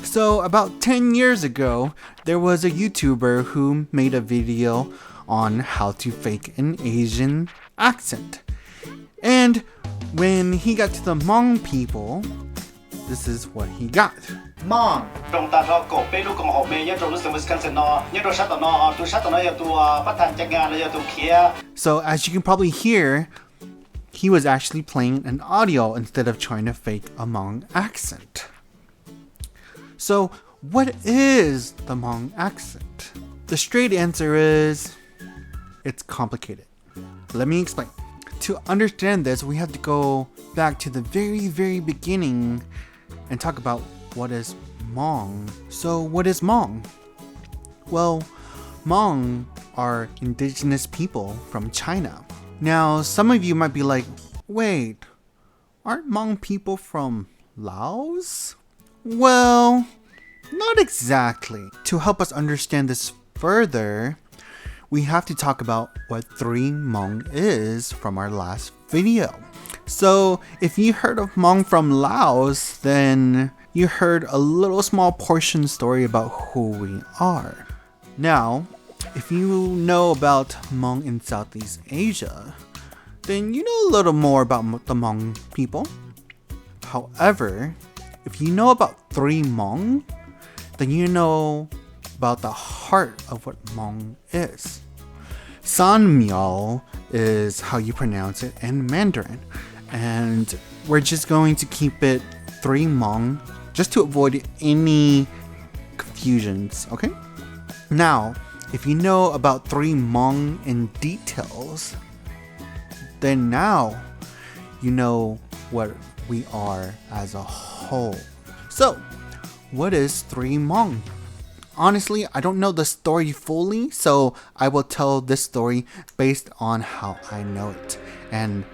So about 10 years ago, there was a YouTuber who made a video on how to fake an Asian accent. And when he got to the Hmong people, this is what he got. Hmong. So as you can probably hear, he was actually playing an audio instead of trying to fake a Hmong accent. So what is the Hmong accent? The straight answer is, it's complicated. Let me explain. To understand this, we have to go back to the very, very beginning and talk about what is Hmong. So what is Hmong? Well, Hmong are indigenous people from China. Now, some of you might be like, wait, aren't Hmong people from Laos? Well, not exactly. To help us understand this further, we have to talk about what 3 Hmong is from our last video. So if you heard of Hmong from Laos, then you heard a little small portion story about who we are. Now, if you know about Hmong in Southeast Asia, then you know a little more about the Hmong people. However, if you know about 3 Hmong, then you know about the heart of what Hmong is. San Miao is how you pronounce it in Mandarin. And we're just going to keep it 3 Hmong just to avoid any confusions, okay? Now, if you know about 3 Hmong in details, then now you know what we are as a whole. So, what is 3 Hmong? Honestly, I don't know the story fully, so I will tell this story based on how I know it. And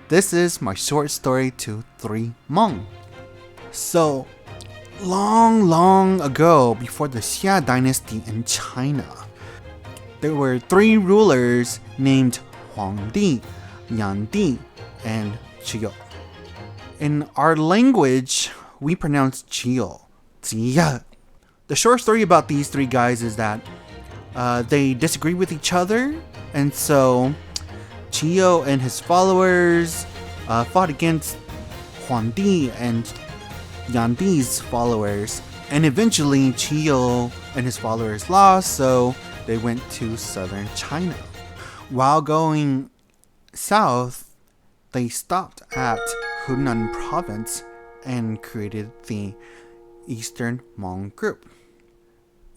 this is my short story to 3 Hmong. So, long ago, before the Xia dynasty in China, there were 3 rulers named Huangdi, Yangdi, and Chiyo. In our language, we pronounce Chiyo, Ziya. The short story about these 3 guys is that they disagree with each other, and so Chiyo and his followers fought against Huangdi and Yangdi's followers, and eventually Chiyo and his followers lost, so they went to southern China. While going south, they stopped at Hunan province and created the Eastern Hmong group.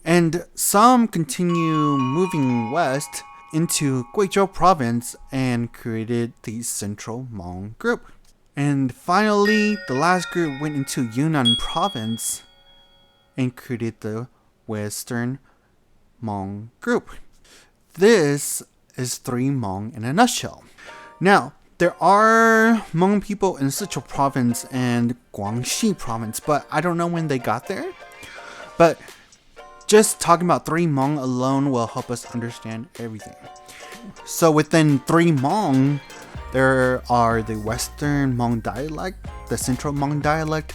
And some continue moving west into Guizhou province and created the Central Hmong group. And finally, the last group went into Yunnan province and created the Western Hmong group. This is 3 Hmong in a nutshell. Now, there are Hmong people in Sichuan province and Guangxi province, but I don't know when they got there. But just talking about 3 Hmong alone will help us understand everything. So within 3 Hmong, there are the Western Hmong Dialect, the Central Hmong Dialect,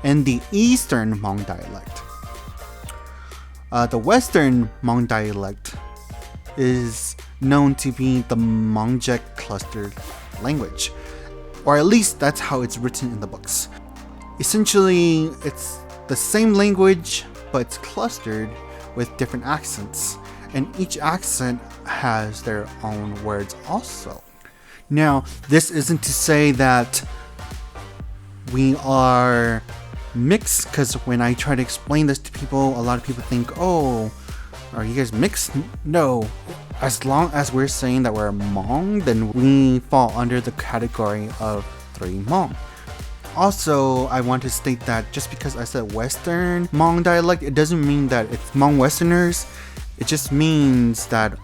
and the Eastern Hmong Dialect. The Western Hmong Dialect is known to be the Hmongjek clustered language, or at least that's how it's written in the books. Essentially, it's the same language, but it's clustered with different accents, and each accent has their own words also. Now, this isn't to say that we are mixed, because when I try to explain this to people, a lot of people think, oh, are you guys mixed? No. As long as we're saying that we're Hmong, then we fall under the category of 3 Hmong. Also, I want to state that just because I said Western Hmong dialect, it doesn't mean that it's Hmong Westerners. It just means that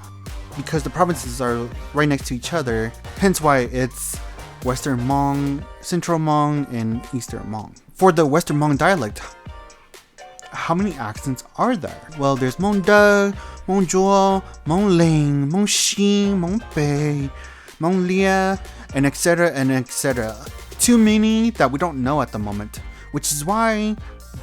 because the provinces are right next to each other, hence why it's Western Hmong, Central Hmong, and Eastern Hmong. For the Western Hmong dialect, how many accents are there? Well, there's Hmong Da, Hmong Zhuo, Hmong Ling, Hmong Xi, Hmong Bei, Hmong Lia, and etc. and etc. Too many that we don't know at the moment, which is why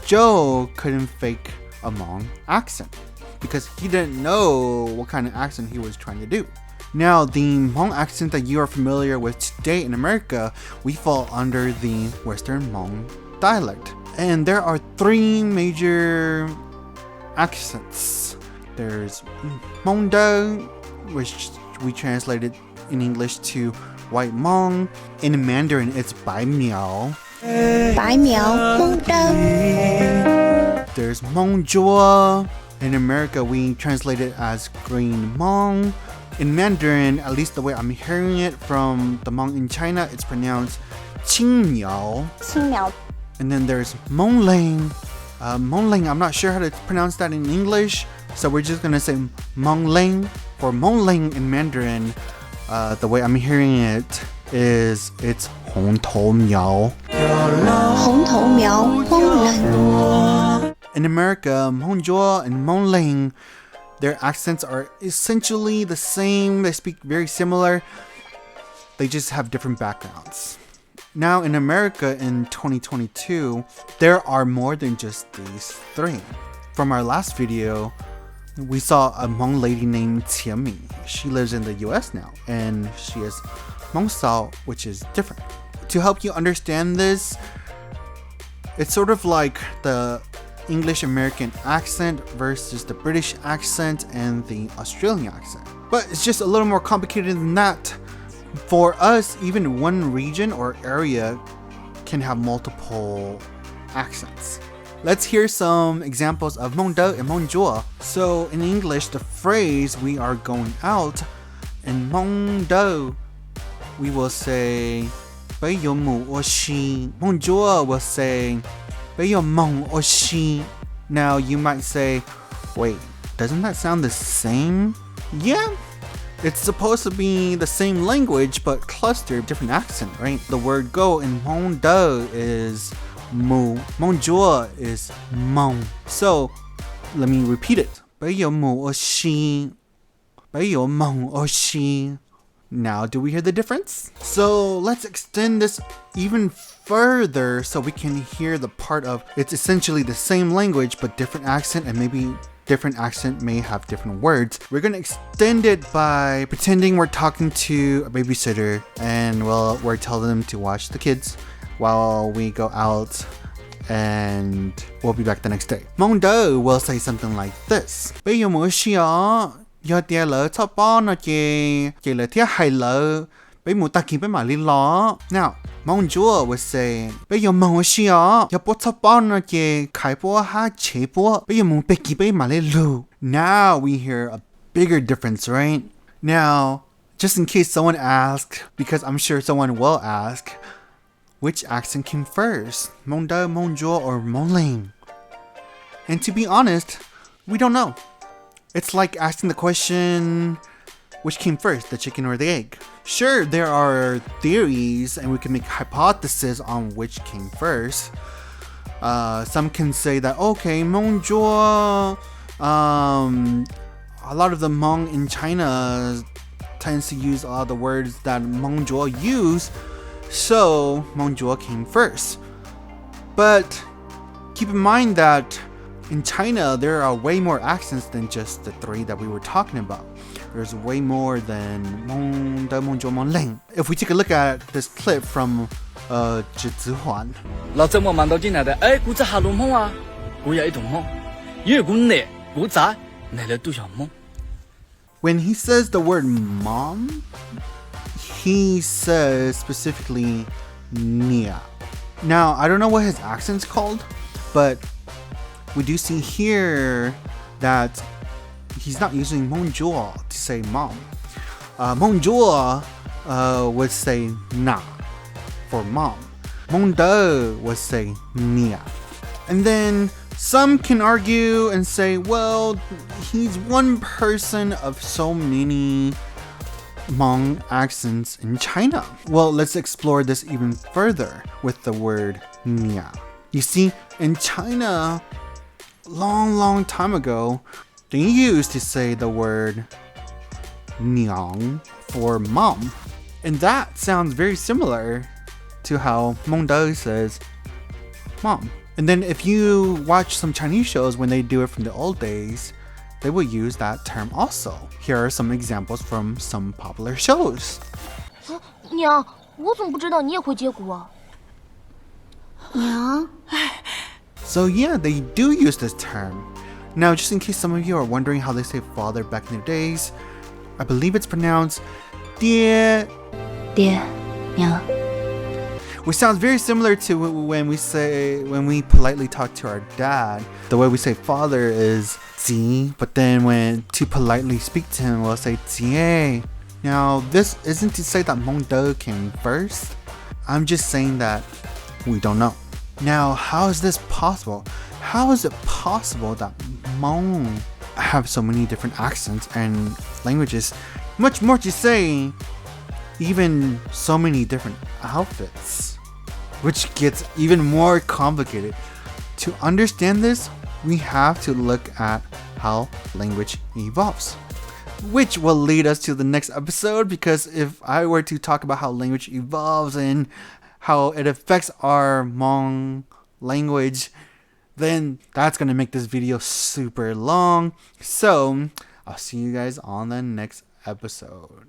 Joe couldn't fake a Hmong accent because he didn't know what kind of accent he was trying to do. Now, the Hmong accent that you are familiar with today in America, we fall under the Western Hmong Dialect. And there are three major accents. There's Hmong Do, which we translated in English to White Hmong. In Mandarin, it's Bai Miao. Bai Miao, Hmong Do. There's Hmong Jua. In America, we translate it as Green Hmong. In Mandarin, at least the way I'm hearing it from the Hmong in China, it's pronounced San Miao. And then there's Hmong Lang. Hmong Lang, I'm not sure how to pronounce that in English, so we're just gonna say Hmong Lang. For Hmong Lang in Mandarin, the way I'm hearing it is it's Hong Tou Miao. Hong Tou Miao, Hmong Lang. In America, Hmong Jua and Hmong Lang, their accents are essentially the same. They speak very similar. They just have different backgrounds. Now in America in 2022, there are more than just these three. From our last video, we saw a Hmong lady named Tiami. She lives in the US now, and she is Hmong Sao, which is different. To help you understand this, it's sort of like the English American accent versus the British accent and the Australian accent. But it's just a little more complicated than that. For us, even one region or area can have multiple accents. Let's hear some examples of Hmong Do and Hmong Jua. So in English, the phrase "we are going out" in Hmong Do, we will say "Bei yo mu o shi." Hmong Jua will say "Bei yo mong o shi." Now you might say, wait, doesn't that sound the same? Yeah, it's supposed to be the same language but clustered different accent, right? The word go in Hmong Do is mu. Hmong Jua is mong. So let me repeat it. Bei yo mu o shi. Bei yo mong o shi. Now, do we hear the difference? So let's extend this even further so we can hear the part of it's essentially the same language but different accent, and maybe different accent may have different words. We're gonna extend it by pretending we're talking to a babysitter and we're telling them to watch the kids while we go out, and we'll be back the next day. Hmong Do will say something like this. Bei yo mo shi a. Yo tia lo cho po no che le tia hai lo bei mu ta ki bei ma li lo. Now, Hmong Jua would say bei yo mo shi a yo po cho po no che kai po ha che po bei yo mu bei ki bei ma li lu. Now we hear a bigger difference, right? Now, just in case someone asks, because I'm sure someone will ask, which accent came first? Hmong Do, Hmong Jua, or Hmong Lang? And to be honest, we don't know. It's like asking the question, which came first, the chicken or the egg? Sure, there are theories and we can make hypotheses on which came first. Some can say that, okay, Hmong Jua, a lot of the Hmong in China tends to use a lot of the words that Hmong Jua use, so Hmong Jua came first. But keep in mind that in China, there are way more accents than just the three that we were talking about. There's way more than Hmong Do, Hmong Jua, Hmong Lang. If we take a look at this clip from Zhi Zihuan. 老周末忙到进来的，哎，古只哈龙梦啊，古有一种梦，因为古奶古杂奶了都想梦。 When he says the word mom, he says specifically Nia. Now, I don't know what his accent's called, but we do see here that he's not using Hmong Jua to say mom. Hmong Jua would say na for mom. Hmong Do would say nia. And then some can argue and say, well, he's one person of so many Hmong accents in China. Well, let's explore this even further with the word nia. You see, in China, long time ago, they used to say the word niang for mom. And that sounds very similar to how Hmong Do says mom. And then if you watch some Chinese shows when they do it from the old days, they will use that term also. Here are some examples from some popular shows. 娘，我怎么不知道你也会接骨啊？娘， So yeah, they do use this term. Now, just in case some of you are wondering how they say father back in their days, I believe it's pronounced 爹,爹，娘， which sounds very similar to when we politely talk to our dad. The way we say father is 子, but then when to politely speak to him, we'll say 姐. Now, this isn't to say that Hmong Do came first. I'm just saying that we don't know. Now, how is this possible? How is it possible that Hmong have so many different accents and languages? Much more to say, even so many different outfits, which gets even more complicated. To understand this, we have to look at how language evolves, which will lead us to the next episode, because if I were to talk about how language evolves and how it affects our Hmong language, then that's going to make this video super long. So I'll see you guys on the next episode.